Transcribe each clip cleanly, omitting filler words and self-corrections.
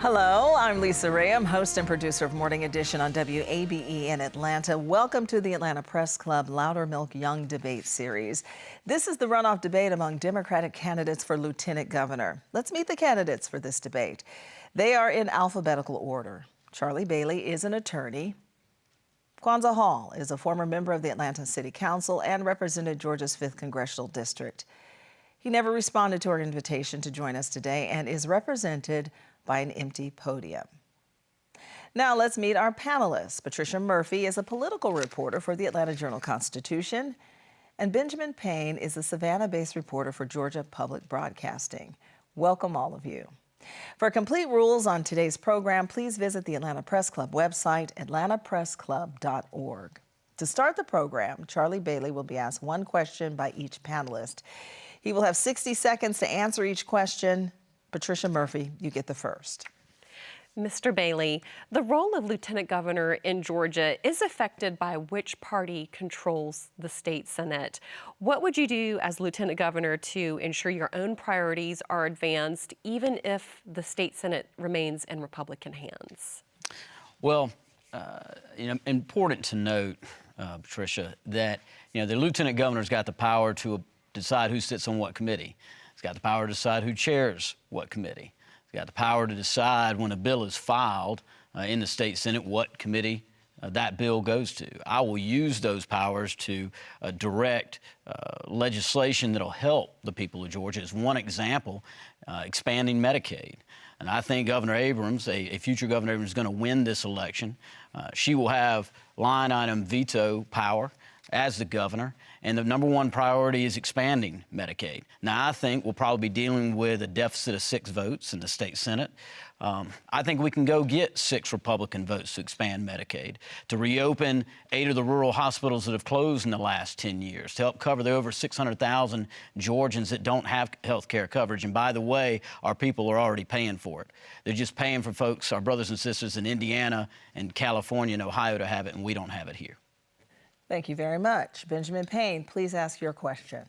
Hello, I'm Lisa Ray. I'm host and producer of Morning Edition on WABE in Atlanta. Welcome to the Atlanta Press Club Loudermilk Young Debate Series. This is the runoff debate among Democratic candidates for Lieutenant Governor. Let's meet the candidates for this debate. They are in alphabetical order. Charlie Bailey is an attorney. Kwanzaa Hall is a former member of the Atlanta City Council and represented Georgia's 5th Congressional District. He never responded to our invitation to join us today and is represented by an empty podium. Now let's meet our panelists. Patricia Murphy is a political reporter for the Atlanta Journal-Constitution, and Benjamin Payne is a Savannah-based reporter for Georgia Public Broadcasting. Welcome, all of you. For complete rules on today's program, please visit the Atlanta Press Club website, atlantapressclub.org. To start the program, Charlie Bailey will be asked one question by each panelist. He will have 60 seconds to answer each question. Patricia Murphy, you get the first. Mr. Bailey, the role of Lieutenant Governor in Georgia is affected by which party controls the state Senate. What would you do as Lieutenant Governor to ensure your own priorities are advanced, even if the state Senate remains in Republican hands? Well, important to note, Patricia, that the Lieutenant Governor's got the power to decide who sits on what committee. He's got the power to decide who chairs what committee. He's got the power to decide when a bill is filed in the state Senate what committee that bill goes to. I will use those powers to direct legislation that'll help the people of Georgia. As one example, expanding Medicaid. And I think Governor Abrams, a future Governor Abrams, is going to win this election. She will have line item veto power as the governor, and the number one priority is expanding Medicaid. Now, I think we'll probably be dealing with a deficit of 6 votes in the state Senate. I think we can go get 6 Republican votes to expand Medicaid, to reopen 8 of the rural hospitals that have closed in the last 10 years, to help cover the over 600,000 Georgians that don't have health care coverage. And by the way, our people are already paying for it. They're just paying for folks, our brothers and sisters in Indiana and California and Ohio to have it, and we don't have it here. Thank you very much. Benjamin Payne, please ask your question.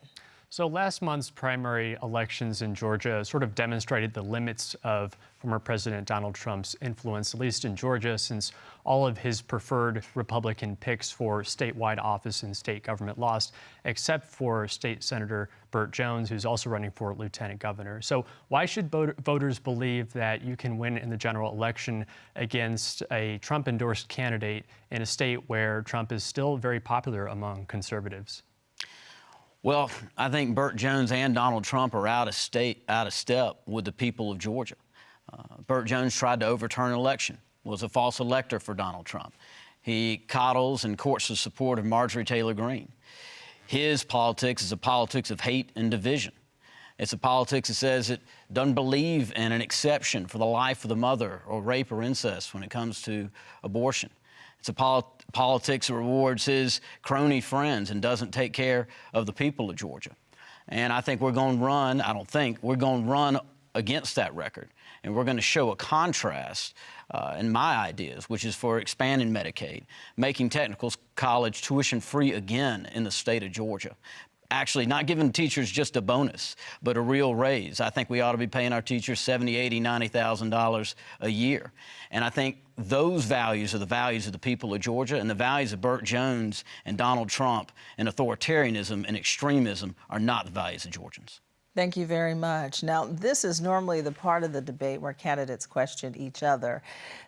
So last month's primary elections in Georgia sort of demonstrated the limits of former President Donald Trump's influence, at least in Georgia, since all of his preferred Republican picks for statewide office and state government lost, except for State Senator Bert Jones, who's also running for lieutenant governor. So why should voters believe that you can win in the general election against a Trump-endorsed candidate in a state where Trump is still very popular among conservatives? Well, I think Bert Jones and Donald Trump are out of step with the people of Georgia. Bert Jones tried to overturn an election, was a false elector for Donald Trump. He coddles and courts the support of Marjorie Taylor Greene. His politics is a politics of hate and division. It's a politics that says it doesn't believe in an exception for the life of the mother or rape or incest when it comes to abortion. It's a politics that rewards his crony friends and doesn't take care of the people of Georgia. And I think we're going to run, we're going to run against that record. And we're going to show a contrast in my ideas, which is for expanding Medicaid, making technical college tuition free again in the state of Georgia. Actually, not giving teachers just a bonus, but a real raise. I think we ought to be paying our teachers $70,000, $80,000, $90,000 a year. And I think those values are the values of the people of Georgia, and the values of Bert Jones and Donald Trump and authoritarianism and extremism are not the values of Georgians. Thank you very much. Now, this is normally the part of the debate where candidates question each other.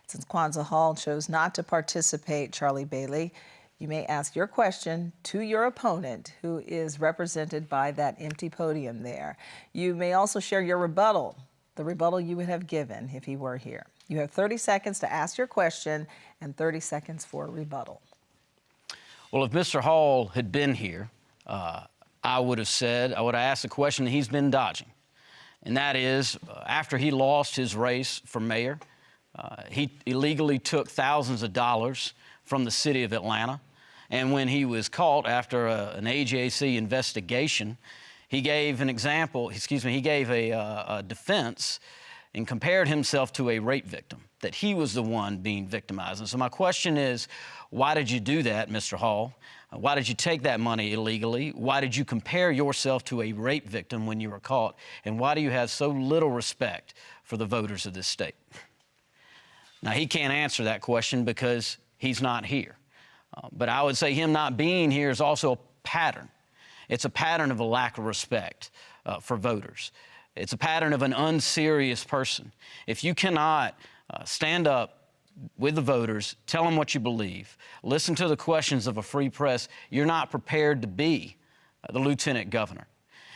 Since Kwanzaa Hall chose not to participate, Charlie Bailey, you may ask your question to your opponent, who is represented by that empty podium there. You may also share your rebuttal, the rebuttal you would have given if he were here. You have 30 seconds to ask your question and 30 seconds for a rebuttal. Well, if Mr. Hall had been here, I would have asked a question that he's been dodging. And that is, after he lost his race for mayor, he illegally took thousands of dollars from the city of Atlanta. And when he was caught after an AJC investigation, he gave a defense and compared himself to a rape victim, that he was the one being victimized. And so my question is, why did you do that, Mr. Hall? Why did you take that money illegally? Why did you compare yourself to a rape victim when you were caught? And why do you have so little respect for the voters of this state? Now, he can't answer that question because he's not here. But I would say him not being here is also a pattern. It's a pattern of a lack of respect for voters. It's a pattern of an unserious person. If you cannot stand up with the voters, tell them what you believe, listen to the questions of a free press, you're not prepared to be the lieutenant governor.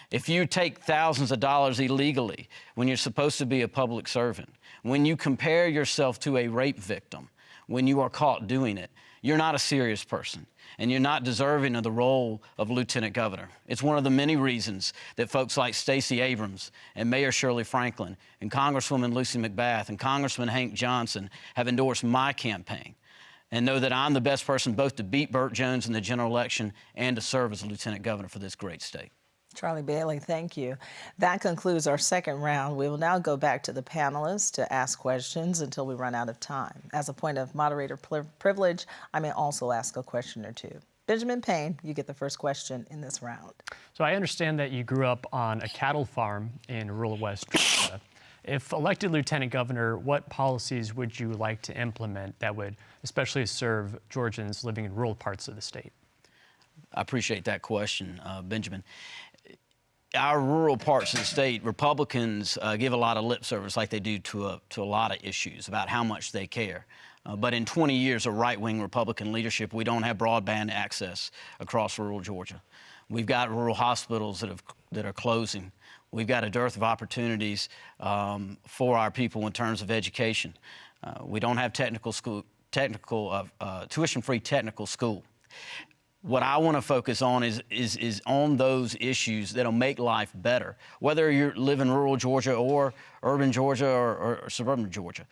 If you take thousands of dollars illegally when you're supposed to be a public servant, when you compare yourself to a rape victim, when you are caught doing it, you're not a serious person, and you're not deserving of the role of lieutenant governor. It's one of the many reasons that folks like Stacey Abrams and Mayor Shirley Franklin and Congresswoman Lucy McBath and Congressman Hank Johnson have endorsed my campaign and know that I'm the best person both to beat Bert Jones in the general election and to serve as lieutenant governor for this great state. Charlie Bailey, thank you. That concludes our second round. We will now go back to the panelists to ask questions until we run out of time. As a point of moderator privilege, I may also ask a question or two. Benjamin Payne, you get the first question in this round. So I understand that you grew up on a cattle farm in rural West Georgia. If elected lieutenant governor, what policies would you like to implement that would especially serve Georgians living in rural parts of the state? I appreciate that question, Benjamin. Our rural parts of the state, Republicans give a lot of lip service like they do to a lot of issues about how much they care. But in 20 years of right-wing Republican leadership, we don't have broadband access across rural Georgia. We've got rural hospitals that are closing. We've got a dearth of opportunities for our people in terms of education. We don't have tuition-free technical school. What I want to focus on is on those issues that'll make life better, whether you live in rural Georgia or urban Georgia or suburban Georgia.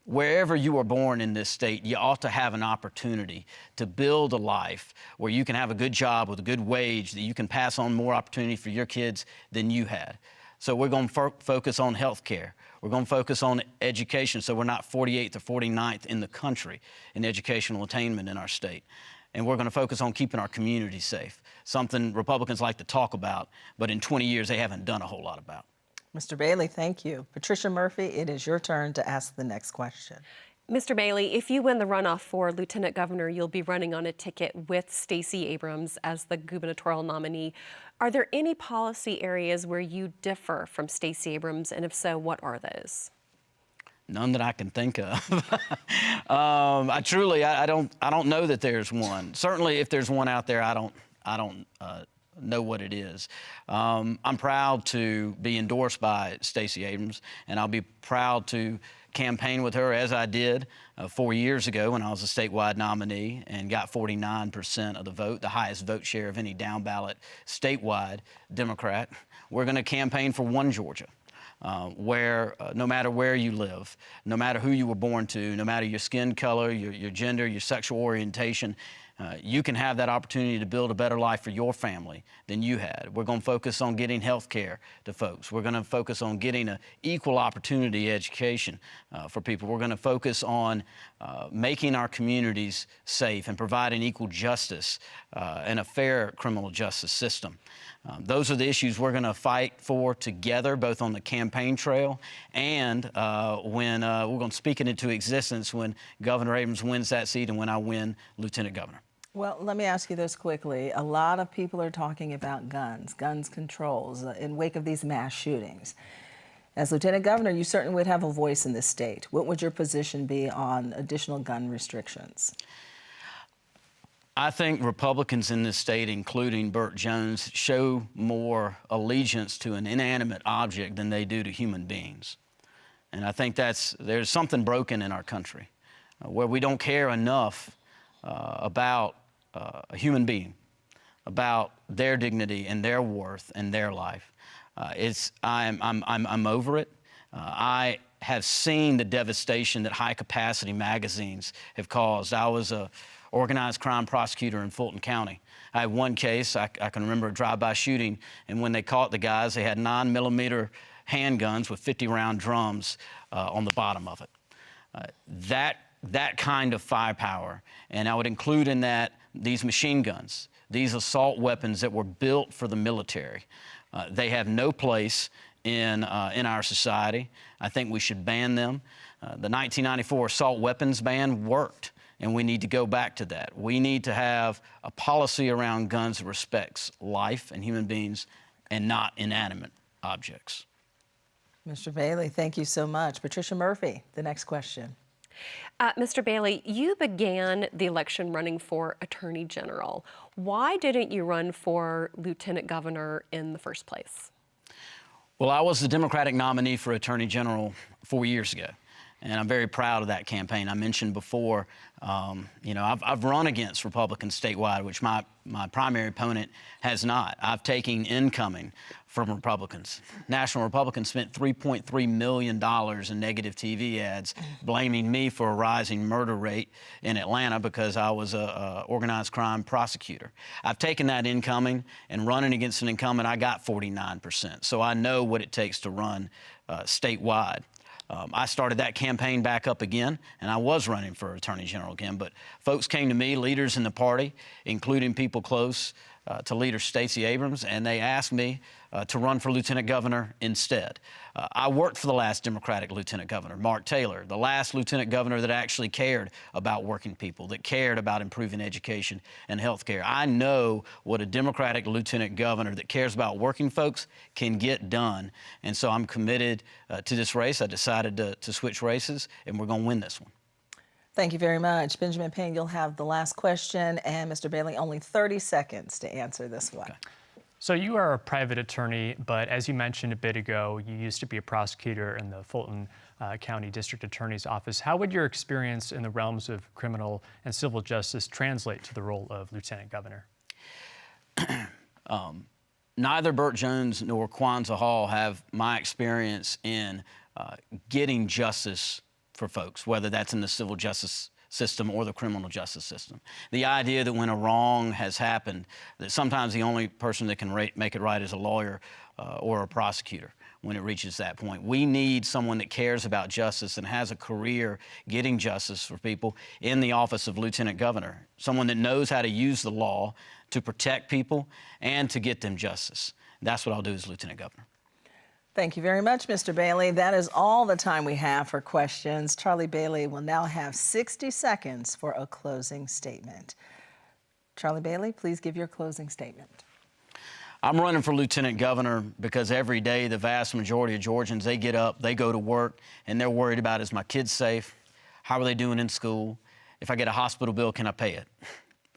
Wherever you were born in this state, you ought to have an opportunity to build a life where you can have a good job with a good wage, that you can pass on more opportunity for your kids than you had. So we're going to focus on health care. We're going to focus on education so we're not 48th or 49th in the country in educational attainment in our state. And we're going to focus on keeping our community safe, something Republicans like to talk about, but in 20 years they haven't done a whole lot about. Mr. Bailey, thank you. Patricia Murphy, it is your turn to ask the next question. Mr. Bailey, if you win the runoff for lieutenant governor, you'll be running on a ticket with Stacey Abrams as the gubernatorial nominee. Are there any policy areas where you differ from Stacey Abrams, and if so, what are those? None that I can think of. I don't know that there's one. Certainly, if there's one out there, I don't know what it is. I'm proud to be endorsed by Stacey Abrams, and I'll be proud to campaign with her as I did 4 years ago when I was a statewide nominee and got 49% of the vote, the highest vote share of any down ballot statewide Democrat. We're going to campaign for one Georgia. Where no matter where you live, no matter who you were born to, no matter your skin color, your gender, your sexual orientation, you can have that opportunity to build a better life for your family than you had. We're going to focus on getting health care to folks. We're going to focus on getting an equal opportunity education for people. We're going to focus on making our communities safe and providing equal justice and a fair criminal justice system. Those are the issues we're going to fight for together, both on the campaign trail and when we're going to speak it into existence when Governor Abrams wins that seat and when I win lieutenant governor. Well, let me ask you this quickly. A lot of people are talking about guns controls in wake of these mass shootings. As lieutenant governor, you certainly would have a voice in this state. What would your position be on additional gun restrictions? I think Republicans in this state, including Bert Jones, show more allegiance to an inanimate object than they do to human beings. And I think there's something broken in our country where we don't care enough about a human being, about their dignity and their worth and their life. I'm over it. I have seen the devastation that high-capacity magazines have caused. I was a organized crime prosecutor in Fulton County. I had one case, I can remember a drive-by shooting, and when they caught the guys, they had 9mm handguns with 50-round drums on the bottom of it. That kind of firepower, and I would include in that these machine guns, these assault weapons that were built for the military. They have no place in our society. I think we should ban them. The 1994 assault weapons ban worked, and we need to go back to that. We need to have a policy around guns that respects life and human beings and not inanimate objects. Mr. Bailey, thank you so much. Patricia Murphy, the next question. Mr. Bailey, you began the election running for Attorney General. Why didn't you run for Lieutenant Governor in the first place? Well, I was the Democratic nominee for Attorney General 4 years ago, and I'm very proud of that campaign. I mentioned before, you know, I've run against Republicans statewide, which my primary opponent has not. I've taken incoming from Republicans. National Republicans spent $3.3 million in negative TV ads blaming me for a rising murder rate in Atlanta because I was a organized crime prosecutor. I've taken that incoming and running against an incumbent, I got 49%. So I know what it takes to run statewide. I started that campaign back up again, and I was running for Attorney General again, but folks came to me, leaders in the party, including people close to leader Stacey Abrams, and they asked me to run for Lieutenant Governor instead. I worked for the last Democratic Lieutenant Governor, Mark Taylor, the last Lieutenant Governor that actually cared about working people, that cared about improving education and health care. I know what a Democratic Lieutenant Governor that cares about working folks can get done, and so I'm committed to this race. I decided to switch races, and we're going to win this one. Thank you very much. Benjamin Payne, you'll have the last question, and Mr. Bailey, only 30 seconds to answer this one. Okay. So you are a private attorney, but as you mentioned a bit ago, you used to be a prosecutor in the Fulton County District Attorney's Office. How would your experience in the realms of criminal and civil justice translate to the role of Lieutenant Governor? Neither Bert Jones nor Kwanzaa Hall have my experience in getting justice for folks, whether that's in the civil justice system or the criminal justice system. The idea that when a wrong has happened, that sometimes the only person that can make it right is a lawyer or a prosecutor when it reaches that point. We need someone that cares about justice and has a career getting justice for people in the office of Lieutenant Governor, someone that knows how to use the law to protect people and to get them justice. That's what I'll do as Lieutenant Governor. Thank you very much, Mr. Bailey. That is all the time we have for questions. Charlie Bailey will now have 60 seconds for a closing statement. Charlie Bailey, please give your closing statement. I'm running for Lieutenant Governor because every day the vast majority of Georgians, they get up, they go to work, and they're worried about, is my kid safe? How are they doing in school? If I get a hospital bill, can I pay it?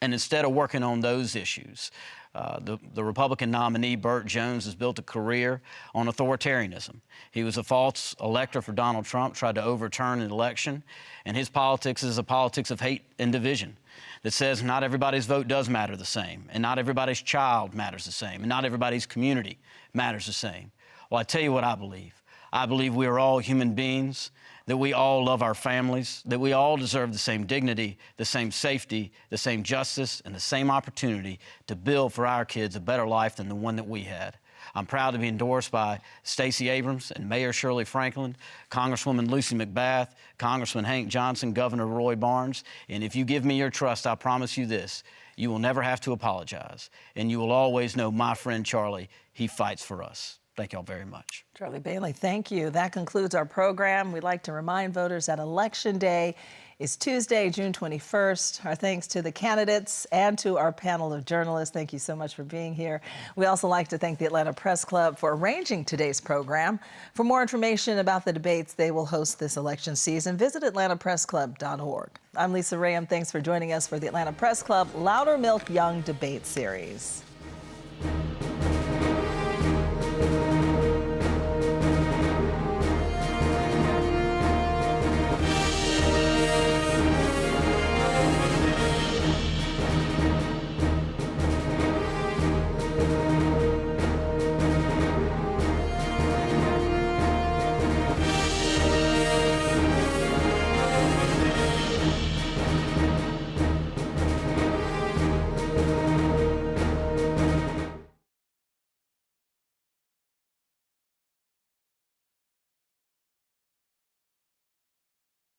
And instead of working on those issues, the Republican nominee, Bert Jones, has built a career on authoritarianism. He was a false elector for Donald Trump, tried to overturn an election, and his politics is a politics of hate and division that says not everybody's vote does matter the same, and not everybody's child matters the same, and not everybody's community matters the same. Well, I tell you what I believe. I believe we are all human beings, that we all love our families, that we all deserve the same dignity, the same safety, the same justice, and the same opportunity to build for our kids a better life than the one that we had. I'm proud to be endorsed by Stacey Abrams and Mayor Shirley Franklin, Congresswoman Lucy McBath, Congressman Hank Johnson, Governor Roy Barnes. And if you give me your trust, I promise you this, you will never have to apologize. And you will always know my friend Charlie, he fights for us. Thank you all very much. Charlie Bailey, thank you. That concludes our program. We'd like to remind voters that Election Day is Tuesday, June 21st. Our thanks to the candidates and to our panel of journalists. Thank you so much for being here. We also like to thank the Atlanta Press Club for arranging today's program. For more information about the debates they will host this election season, visit atlantapressclub.org. I'm Lisa Ram. Thanks for joining us for the Atlanta Press Club Louder Milk Young Debate Series.